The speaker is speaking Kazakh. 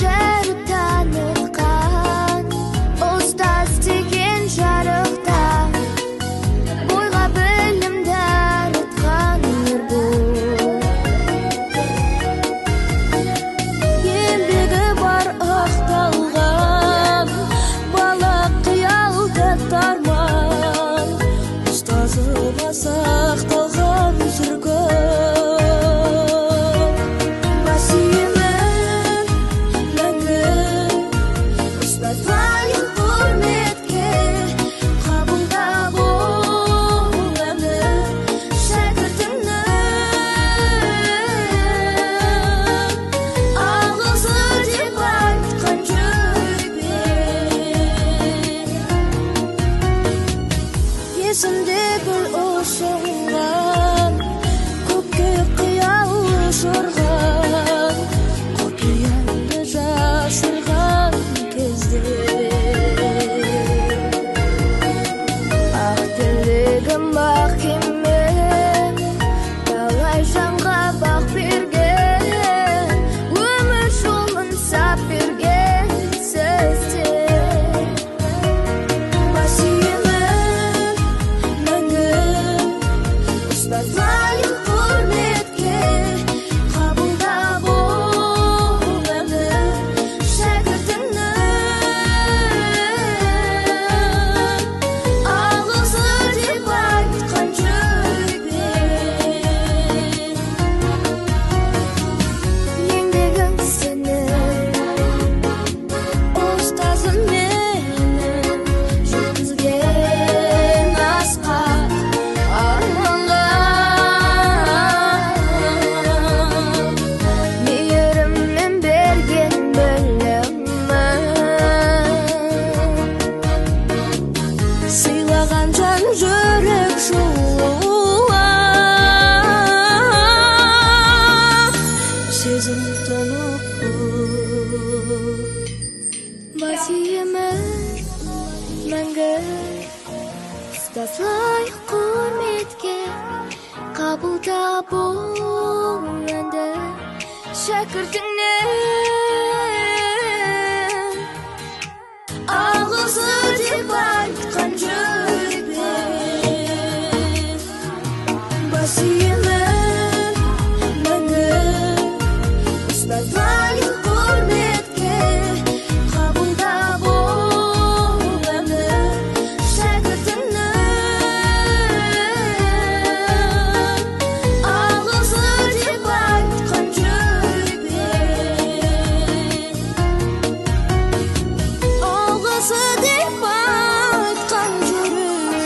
жырып танытқан ұстаз деген жарықта бойға білім дарытқан нұрбол. Еңбегі бар ақталған бала қиялда тарман, ұстазыма сақталған сүргін. Басиымын мәңгі ұстаз лайық құрметке, қабылда бол өмір шәкіртіңнің, алғысы деп айтқан жүрекпен. Есімде гүл ұсынған, көкке қиял ұшырған, құпиямды жасырған кезде ақ тілегім ақ емен, талай жанға бақ берген, өмір жолын сап берген сіздер. Басиымын мәңгі ұстаз лайық құрметке, қабылда бол өмір шәкіртіңнің, алғысы деп айтқан жүрекпен. Еңбегің сенің, ұстазым менің, жеткізген асқақ арманға. Мейіріммен берген білімін сыйлаған жан жүрек жуып, сезім тұнық. Басиымын мәңгі ұстаз лайық құрметке, қабылда бол енді шәкіртіңнен, алғысы деп айтқан жүрекпен. Басиымын мәңгі ұстаз лайық құрметке, қабылда бол өмір шәкіртіңнің, алғысы деп айтқан жүрекпен. Алғысы деп айтқан жүрекпен.